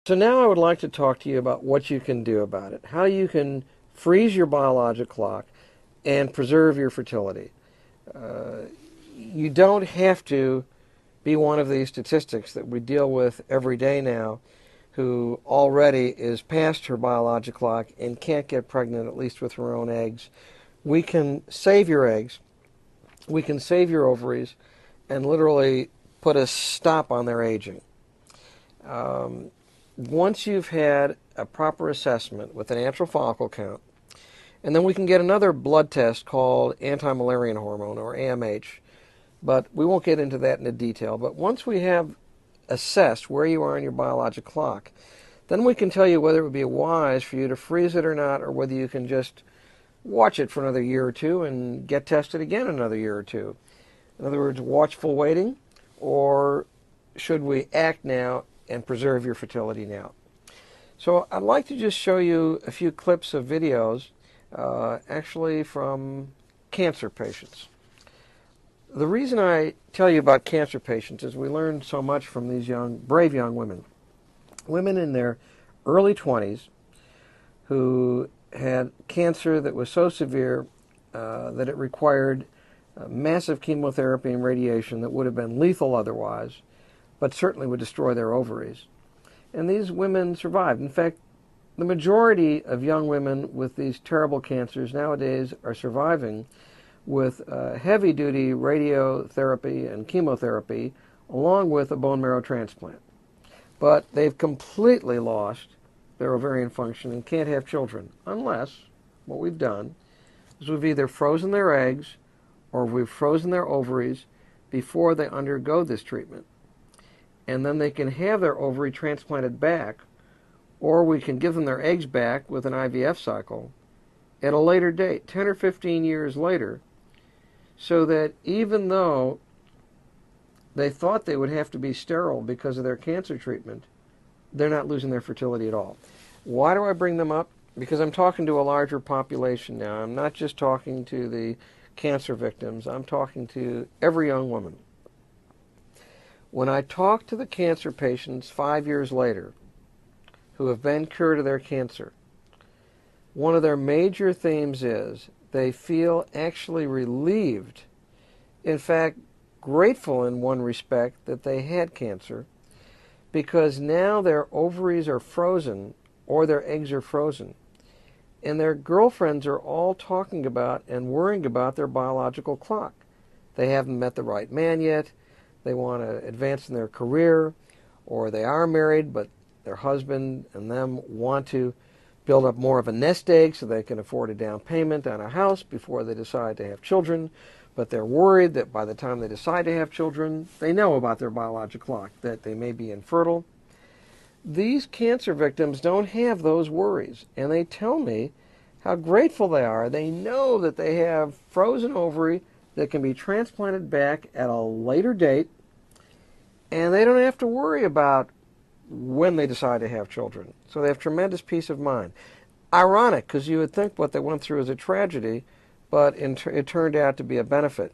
So now I would like to talk to you about what you can do about it, how you can freeze your biologic clock and preserve your fertility. You don't have to be one of these statistics that we deal with every day now who already is past her biologic clock and can't get pregnant, at least with her own eggs. We can save your eggs, we can save your ovaries, and literally put a stop on their aging. Once you've had a proper assessment with an antral follicle count, and then we can get another blood test called anti-Müllerian hormone, or AMH, but we won't get into that in detail. But once we have assessed where you are in your biologic clock, then we can tell you whether it would be wise for you to freeze it or not, or whether you can just watch it for another year or two and get tested again another year or two. In other words, watchful waiting, or should we act now and preserve your fertility now? So I'd like to just show you a few clips of videos, actually from cancer patients. The reason I tell you about cancer patients is we learned so much from these brave young women. Women in their early 20s who had cancer that was so severe that it required massive chemotherapy and radiation that would have been lethal otherwise, but certainly would destroy their ovaries. And these women survived. In fact, the majority of young women with these terrible cancers nowadays are surviving with heavy-duty radiotherapy and chemotherapy, along with a bone marrow transplant. But they've completely lost their ovarian function and can't have children, unless what we've done is we've either frozen their eggs or we've frozen their ovaries before they undergo this treatment. And then they can have their ovary transplanted back, or we can give them their eggs back with an IVF cycle at a later date, 10 or 15 years later, so that even though they thought they would have to be sterile because of their cancer treatment, they're not losing their fertility at all. Why do I bring them up? Because I'm talking to a larger population now. I'm not just talking to the cancer victims. I'm talking to every young woman. When I talk to the cancer patients 5 years later who have been cured of their cancer, one of their major themes is they feel actually relieved, in fact, grateful in one respect that they had cancer, because now their ovaries are frozen or their eggs are frozen. And their girlfriends are all talking about and worrying about their biological clock. They haven't met the right man yet. They want to advance in their career, or they are married, but their husband and them want to build up more of a nest egg so they can afford a down payment on a house before they decide to have children. But they're worried that by the time they decide to have children, they know about their biologic clock, that they may be infertile. These cancer victims don't have those worries, and they tell me how grateful they are. They know that they have frozen ovary that can be transplanted back at a later date, and they don't have to worry about when they decide to have children. So they have tremendous peace of mind. Ironic, because you would think what they went through is a tragedy, but it turned out to be a benefit.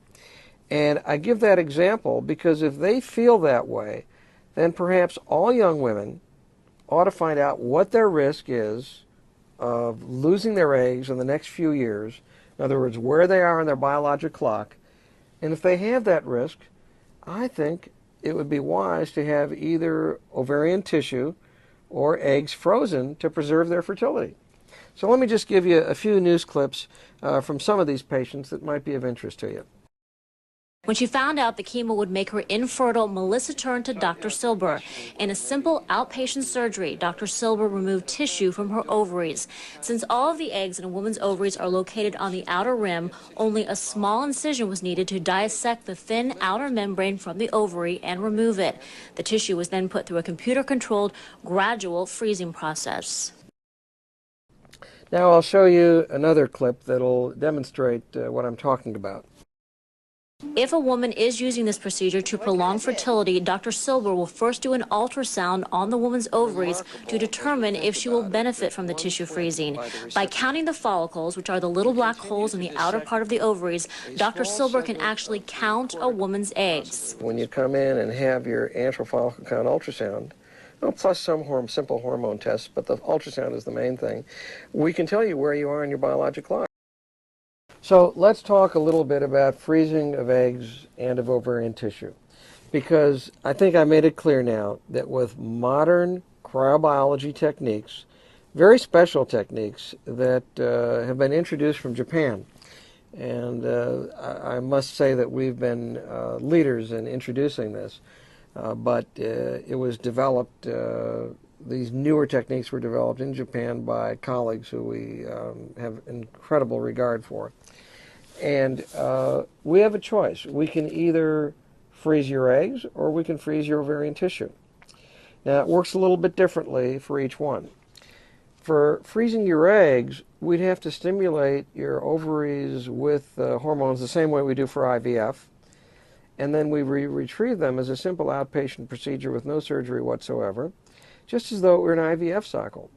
And I give that example because if they feel that way, then perhaps all young women ought to find out what their risk is of losing their eggs in the next few years. In other words, where they are in their biologic clock. And if they have that risk, I think it would be wise to have either ovarian tissue or eggs frozen to preserve their fertility. So let me just give you a few news clips from some of these patients that might be of interest to you. When she found out the chemo would make her infertile, Melissa turned to Dr. Silber. In a simple outpatient surgery, Dr. Silber removed tissue from her ovaries. Since all of the eggs in a woman's ovaries are located on the outer rim, only a small incision was needed to dissect the thin outer membrane from the ovary and remove it. The tissue was then put through a computer-controlled, gradual freezing process. Now I'll show you another clip that'll demonstrate what I'm talking about. If a woman is using this procedure to prolong fertility, Dr. Silber will first do an ultrasound on the woman's ovaries to determine if she will benefit from the tissue freezing. By counting the follicles, which are the little black holes in the outer part of the ovaries, Dr. Silber can actually count a woman's eggs. When you come in and have your antral follicle count ultrasound, well, plus some simple hormone tests, but the ultrasound is the main thing. We can tell you where you are in your biologic clock. So let's talk a little bit about freezing of eggs and of ovarian tissue, because I think I made it clear now that with modern cryobiology techniques, very special techniques that have been introduced from Japan, and I must say that we've been leaders in introducing this, but it was developed, these newer techniques were developed in Japan by colleagues who we have incredible regard for. And we have a choice. We can either freeze your eggs or we can freeze your ovarian tissue. Now, it works a little bit differently for each one. For freezing your eggs, we'd have to stimulate your ovaries with hormones the same way we do for IVF, and then we retrieve them as a simple outpatient procedure with no surgery whatsoever, just as though it were an IVF cycle.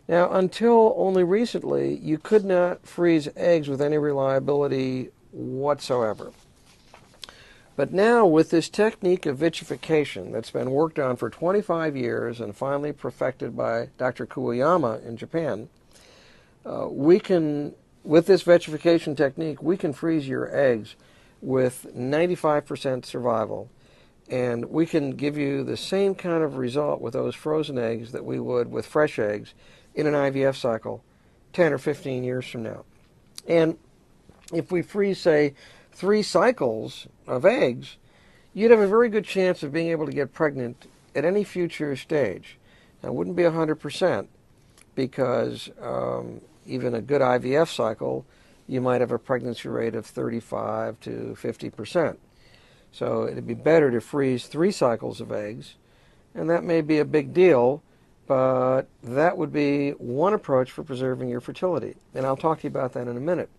Now, until only recently, you could not freeze eggs with any reliability whatsoever. But now, with this technique of vitrification that's been worked on for 25 years and finally perfected by Dr. Kuwayama in Japan, with this vitrification technique, we can freeze your eggs with 95% survival. And we can give you the same kind of result with those frozen eggs that we would with fresh eggs in an IVF cycle 10 or 15 years from now. And if we freeze, say, 3 cycles of eggs, you'd have a very good chance of being able to get pregnant at any future stage. Now, it wouldn't be 100% because even a good IVF cycle, you might have a pregnancy rate of 35 to 50%. So it'd be better to freeze 3 cycles of eggs, and that may be a big deal, but that would be one approach for preserving your fertility. And I'll talk to you about that in a minute.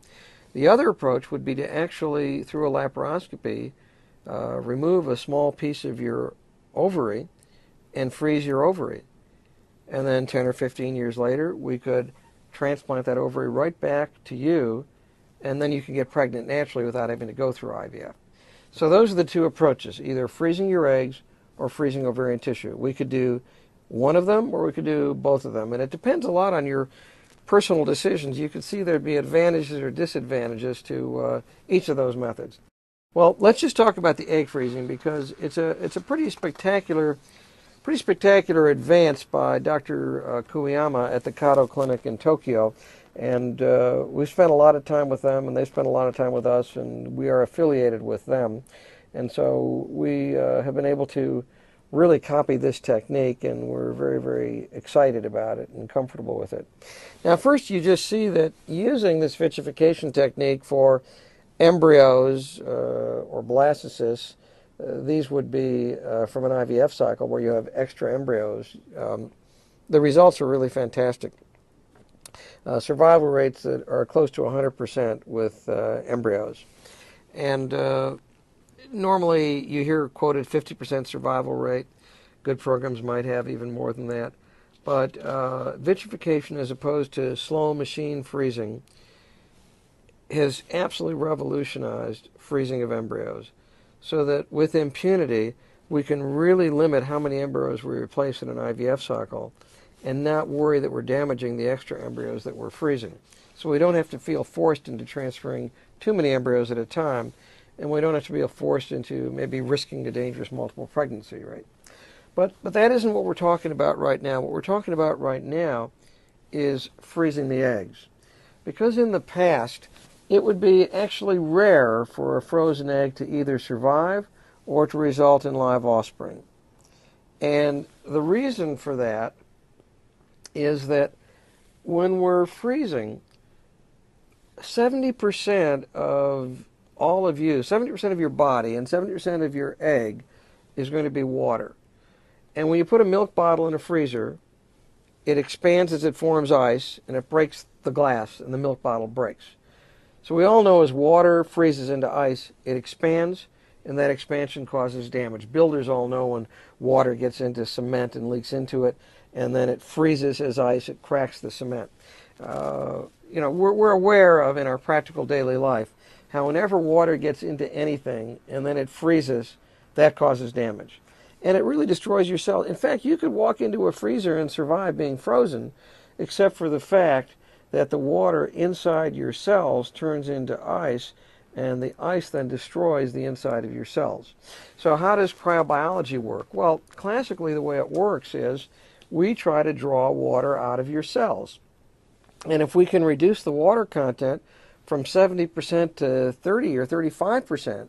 The other approach would be to actually, through a laparoscopy, remove a small piece of your ovary and freeze your ovary. And then 10 or 15 years later, we could transplant that ovary right back to you, and then you can get pregnant naturally without having to go through IVF. So those are the 2 approaches, either freezing your eggs or freezing ovarian tissue. We could do one of them or we could do both of them. And it depends a lot on your personal decisions. You could see there'd be advantages or disadvantages to each of those methods. Well, let's just talk about the egg freezing because it's a pretty spectacular advance by Dr. Kuwayama at the Kato Clinic in Tokyo. And we spent a lot of time with them, and they spent a lot of time with us, and we are affiliated with them. And so we have been able to really copy this technique, and we're very, very excited about it and comfortable with it. Now, first, you just see that using this vitrification technique for embryos or blastocysts, these would be from an IVF cycle where you have extra embryos. The results are really fantastic. Survival rates that are close to 100% with embryos. And normally you hear quoted 50% survival rate. Good programs might have even more than that. But vitrification, as opposed to slow machine freezing, has absolutely revolutionized freezing of embryos, so that with impunity we can really limit how many embryos we replace in an IVF cycle and not worry that we're damaging the extra embryos that we're freezing. So we don't have to feel forced into transferring too many embryos at a time, and we don't have to feel forced into maybe risking a dangerous multiple pregnancy, right? But that isn't what we're talking about right now. What we're talking about right now is freezing the eggs. Because in the past, it would be actually rare for a frozen egg to either survive or to result in live offspring. And the reason for that is that when we're freezing, 70% of all of you, 70% of your body and 70% of your egg is going to be water. And when you put a milk bottle in a freezer, it expands as it forms ice, and it breaks the glass, and the milk bottle breaks. So we all know as water freezes into ice, it expands, and that expansion causes damage. Builders all know when water gets into cement and leaks into it, and then it freezes as ice, it cracks the cement. We're aware of, in our practical daily life, how whenever water gets into anything and then it freezes, that causes damage. and it really destroys your cells. In fact, you could walk into a freezer and survive being frozen, except for the fact that the water inside your cells turns into ice, and the ice then destroys the inside of your cells. So how does cryobiology work? Well, classically the way it works is we try to draw water out of your cells. And if we can reduce the water content from 70% to 30 or 35%,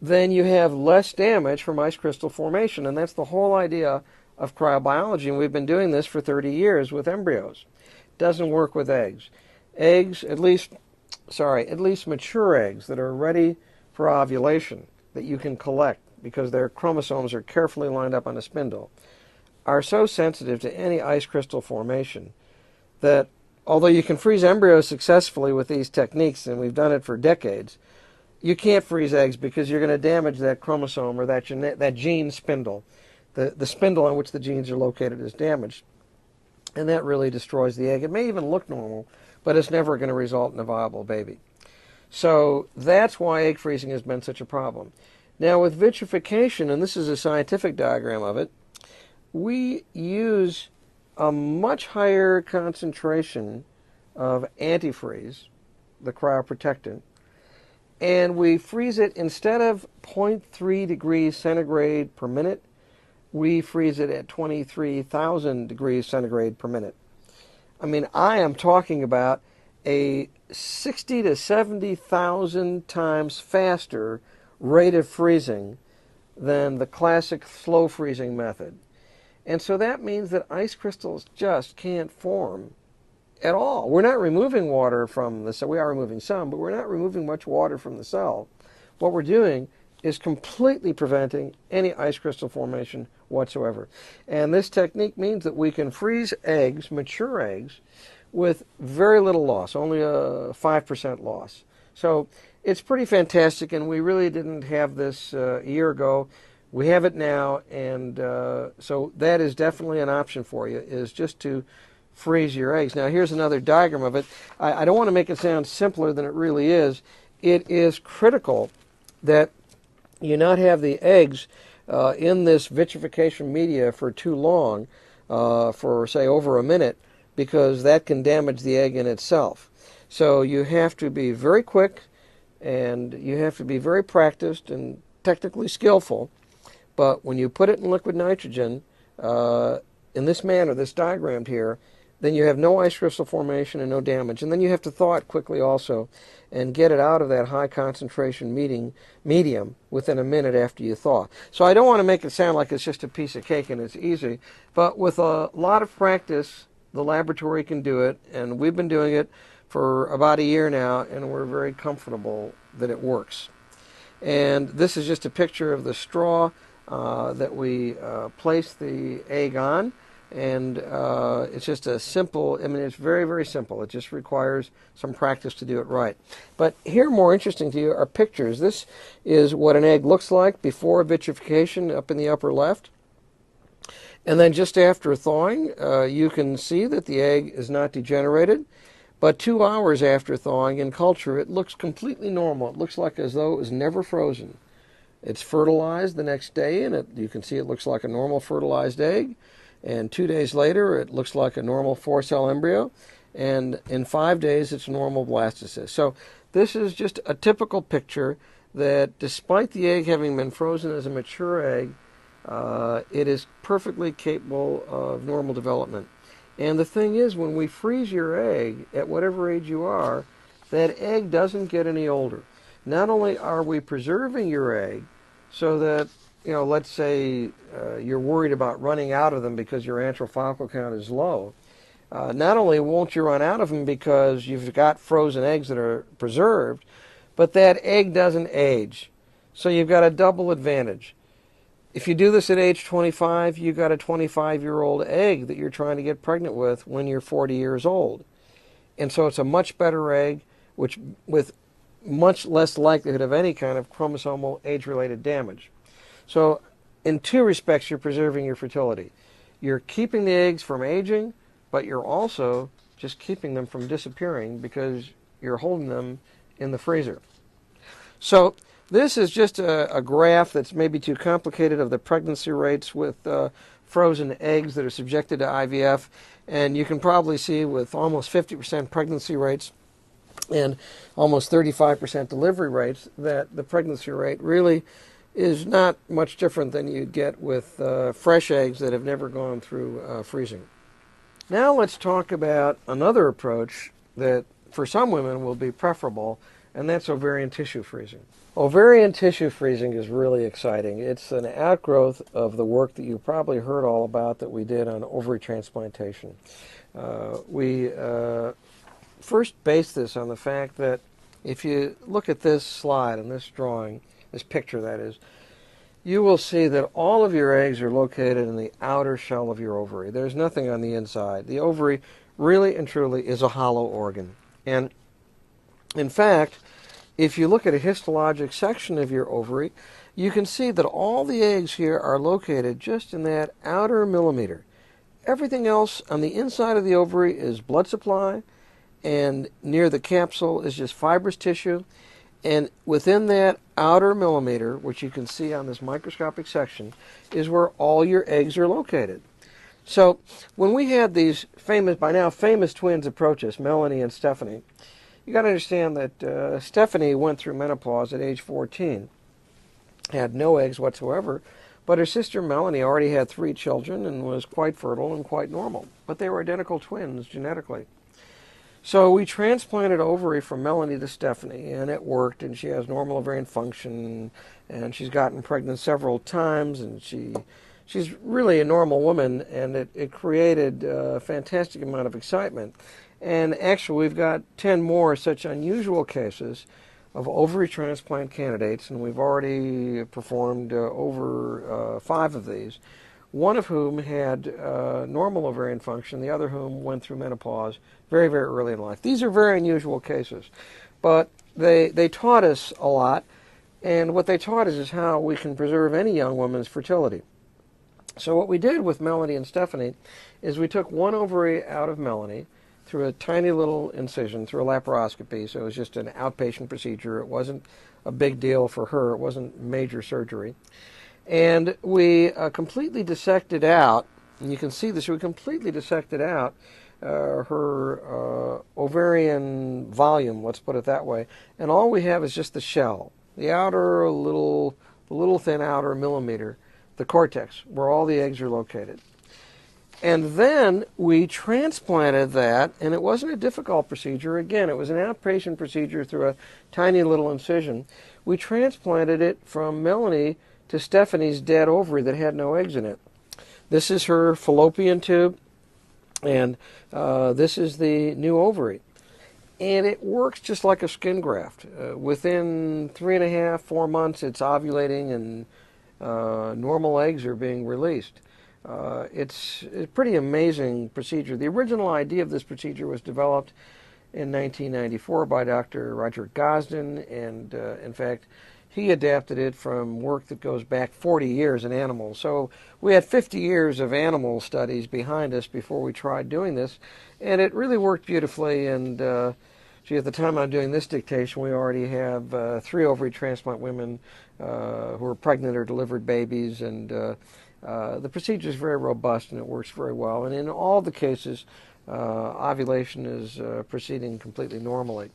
then you have less damage from ice crystal formation. And that's the whole idea of cryobiology. And we've been doing this for 30 years with embryos. It doesn't work with eggs. Eggs, at least mature eggs that are ready for ovulation that you can collect because their chromosomes are carefully lined up on a spindle, are so sensitive to any ice crystal formation that although you can freeze embryos successfully with these techniques, and we've done it for decades, you can't freeze eggs because you're going to damage that chromosome or that gene spindle. The spindle on which the genes are located is damaged, and that really destroys the egg. It may even look normal, but it's never going to result in a viable baby. So that's why egg freezing has been such a problem. Now with vitrification, and this is a scientific diagram of it, we use a much higher concentration of antifreeze, the cryoprotectant, and we freeze it instead of 0.3 degrees centigrade per minute, we freeze it at 23,000 degrees centigrade per minute. I mean, I am talking about a 60 to 70,000 times faster rate of freezing than the classic slow freezing method. And so that means that ice crystals just can't form at all. We're not removing water from the cell. We are removing some, but we're not removing much water from the cell. What we're doing is completely preventing any ice crystal formation whatsoever. And this technique means that we can freeze eggs, mature eggs, with very little loss, only a 5% loss. So it's pretty fantastic, and we really didn't have this a year ago. We have it now, and so that is definitely an option for you, is just to freeze your eggs. Now here's another diagram of it. I don't want to make it sound simpler than it really is. It is critical that you not have the eggs in this vitrification media for too long, for say over a minute, because that can damage the egg in itself. So you have to be very quick, and you have to be very practiced and technically skillful. But when you put it in liquid nitrogen, in this manner, this diagrammed here, then you have no ice crystal formation and no damage. And then you have to thaw it quickly also and get it out of that high concentration medium within a minute after you thaw. So I don't want to make it sound like it's just a piece of cake and it's easy, but with a lot of practice, the laboratory can do it, and we've been doing it for about a year now, and we're very comfortable that it works. And this is just a picture of the straw that we place the egg on, and it's just a simple, I mean, it's very, very simple. It just requires some practice to do it right. But here, more interesting to you, are pictures. This is what an egg looks like before vitrification up in the upper left. And then just after thawing, you can see that the egg is not degenerated. But 2 hours after thawing in culture, it looks completely normal. It looks like as though it was never frozen. It's fertilized the next day, and you can see it looks like a normal fertilized egg. And 2 days later, it looks like a normal 4-cell embryo. And in 5 days, it's normal blastocyst. So this is just a typical picture that despite the egg having been frozen as a mature egg, it is perfectly capable of normal development. And the thing is, when we freeze your egg, at whatever age you are, that egg doesn't get any older. Not only are we preserving your egg so that, you know, let's say you're worried about running out of them because your antral follicle count is low, not only won't you run out of them because you've got frozen eggs that are preserved, but that egg doesn't age. So you've got a double advantage. If you do this at age 25, you've got a 25-year-old egg that you're trying to get pregnant with when you're 40 years old. And so it's a much better egg, which with much less likelihood of any kind of chromosomal age-related damage. So in two respects, you're preserving your fertility. You're keeping the eggs from aging, but you're also just keeping them from disappearing because you're holding them in the freezer. So This is just a graph that's maybe too complicated of the pregnancy rates with frozen eggs that are subjected to IVF. And you can probably see with almost 50% pregnancy rates and almost 35% delivery rates that the pregnancy rate really is not much different than you'd get with fresh eggs that have never gone through freezing. Now let's talk about another approach that for some women will be preferable, and that's ovarian tissue freezing. Ovarian tissue freezing is really exciting. It's an outgrowth of the work that you probably heard all about that we did on ovary transplantation. We first based this on the fact that if you look at this slide and this drawing, this picture that is, you will see that all of your eggs are located in the outer shell of your ovary. There's nothing on the inside. The ovary really and truly is a hollow organ. And in fact, if you look at a histologic section of your ovary, you can see that all the eggs here are located just in that outer millimeter. Everything else on the inside of the ovary is blood supply, and near the capsule is just fibrous tissue. And within that outer millimeter, which you can see on this microscopic section, is where all your eggs are located. So when we had these famous, by now famous twins approach us, Melanie and Stephanie, you got to understand that Stephanie went through menopause at age 14, had no eggs whatsoever, but her sister Melanie already had 3 children and was quite fertile and quite normal. But they were identical twins genetically. So we transplanted ovary from Melanie to Stephanie, and it worked, and she has normal ovarian function, and she's gotten pregnant several times, and she's really a normal woman, and it created a fantastic amount of excitement. And actually, we've got 10 more such unusual cases of ovary transplant candidates, and we've already performed over 5 of these, one of whom had normal ovarian function, the other whom went through menopause very, very early in life. These are very unusual cases, but they taught us a lot, and what they taught us is how we can preserve any young woman's fertility. So what we did with Melanie and Stephanie is we took one ovary out of Melanie through a tiny little incision, through a laparoscopy, so it was just an outpatient procedure. It wasn't a big deal for her. It wasn't major surgery. And we completely dissected out, and you can see this, we completely dissected out her ovarian volume, let's put it that way, and all we have is just the shell, the outer little thin outer millimeter, the cortex, where all the eggs are located. And then we transplanted that, and it wasn't a difficult procedure. Again, it was an outpatient procedure through a tiny little incision. We transplanted it from Melanie to Stephanie's dead ovary that had no eggs in it. This is her fallopian tube, and this is the new ovary. And it works just like a skin graft. Within 3.5, 4 months, it's ovulating, and normal eggs are being released. It's a pretty amazing procedure. The original idea of this procedure was developed in 1994 by Dr. Roger Gosden, and in fact, he adapted it from work that goes back 40 years in animals. So we had 50 years of animal studies behind us before we tried doing this, and it really worked beautifully. And gee, at the time I'm doing this dictation, we already have 3 ovary transplant women who are pregnant or delivered babies, and the procedure is very robust and it works very well. And in all the cases, ovulation is proceeding completely normally.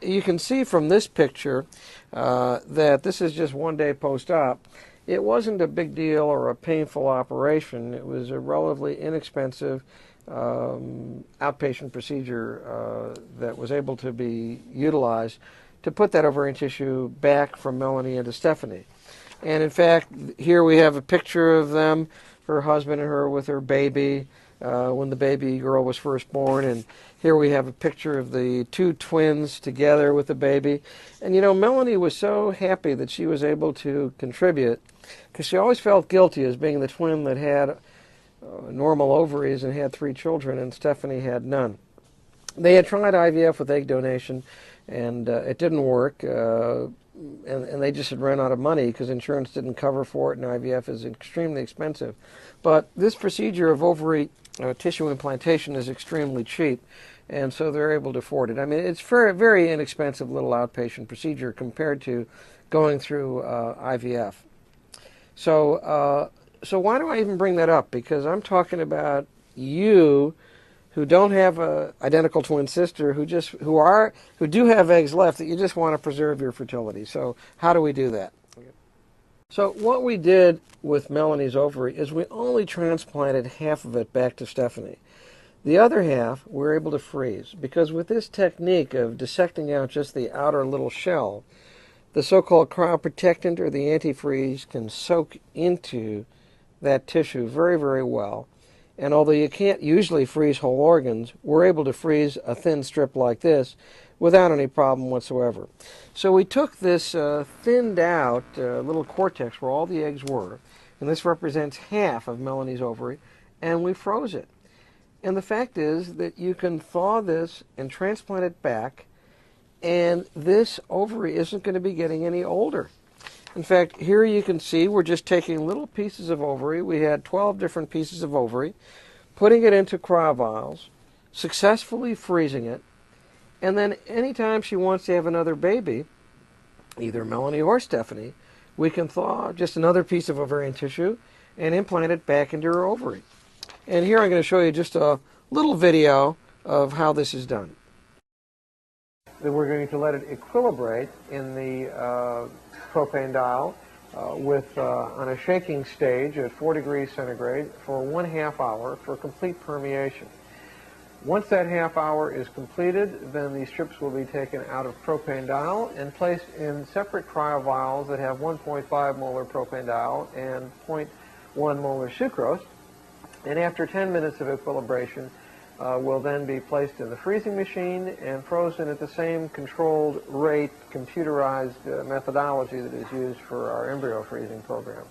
You can see from this picture that this is just 1 day post-op. It wasn't a big deal or a painful operation. It was a relatively inexpensive outpatient procedure that was able to be utilized to put that ovarian tissue back from Melanie into Stephanie. And in fact, here we have a picture of them, her husband and her with her baby, when the baby girl was first born. And here we have a picture of the 2 twins together with the baby. And you know, Melanie was so happy that she was able to contribute, because she always felt guilty as being the twin that had normal ovaries and had 3 children, and Stephanie had none. They had tried IVF with egg donation, and it didn't work. And they just had run out of money because insurance didn't cover for it, and IVF is extremely expensive. But this procedure of ovary tissue implantation is extremely cheap, and so they're able to afford it. I mean, it's very, very inexpensive little outpatient procedure compared to going through IVF. So why do I even bring that up? Because I'm talking about you who don't have a identical twin sister, who do have eggs left, that you just want to preserve your fertility. So how do we do that? So what we did with Melanie's ovary is we only transplanted half of it back to Stephanie. The other half we were able to freeze, because with this technique of dissecting out just the outer little shell, the so-called cryoprotectant or the antifreeze can soak into that tissue very, very well. And although you can't usually freeze whole organs, we're able to freeze a thin strip like this without any problem whatsoever. So we took this thinned out little cortex where all the eggs were, and this represents half of Melanie's ovary, and we froze it. And the fact is that you can thaw this and transplant it back, and this ovary isn't going to be getting any older. In fact, here you can see we're just taking little pieces of ovary. We had 12 different pieces of ovary, putting it into cryovials, successfully freezing it, and then anytime she wants to have another baby, either Melanie or Stephanie, we can thaw just another piece of ovarian tissue and implant it back into her ovary. And here I'm going to show you just a little video of how this is done. Then we're going to let it equilibrate in the propane dial on a shaking stage at 4 degrees centigrade for 1/2 hour for complete permeation. Once that half hour is completed, then these strips will be taken out of propane dial and placed in separate cryovials that have 1.5 molar propane dial and 0.1 molar sucrose. And after 10 minutes of equilibration, will then be placed in the freezing machine and frozen at the same controlled rate, computerized methodology that is used for our embryo freezing program.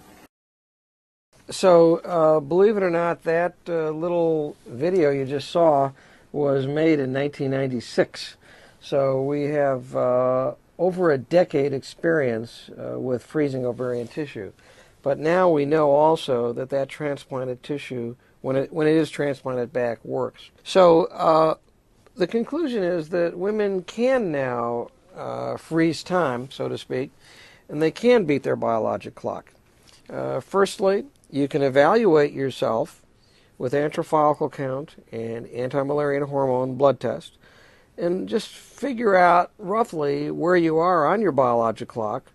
So, believe it or not, that little video you just saw was made in 1996. So we have over a decade experience with freezing ovarian tissue. But now we know also that that transplanted tissue, when it is transplanted back, works. So the conclusion is that women can now freeze time, so to speak, and they can beat their biologic clock. Firstly, you can evaluate yourself with antral follicle count and anti-Müllerian hormone blood test, and just figure out roughly where you are on your biologic clock,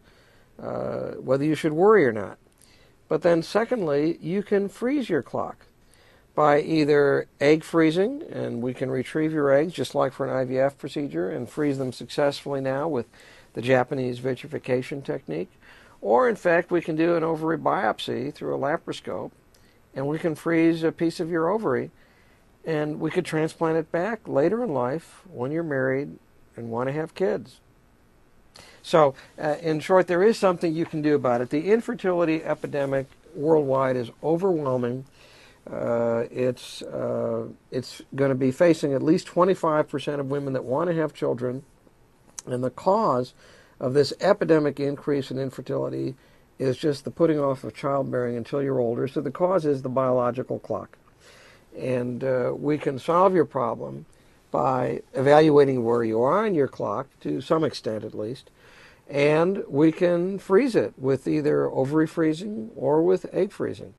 whether you should worry or not. But then secondly, you can freeze your clock by either egg freezing, and we can retrieve your eggs just like for an IVF procedure and freeze them successfully now with the Japanese vitrification technique. Or in fact, we can do an ovary biopsy through a laparoscope, and we can freeze a piece of your ovary, and we could transplant it back later in life when you're married and want to have kids. So, in short, there is something you can do about it. The infertility epidemic worldwide is overwhelming. It's going to be facing at least 25% of women that want to have children, and the cause of this epidemic increase in infertility is just the putting off of childbearing until you're older. So the cause is the biological clock. And we can solve your problem by evaluating where you are on your clock, to some extent at least, and we can freeze it with either ovary freezing or with egg freezing.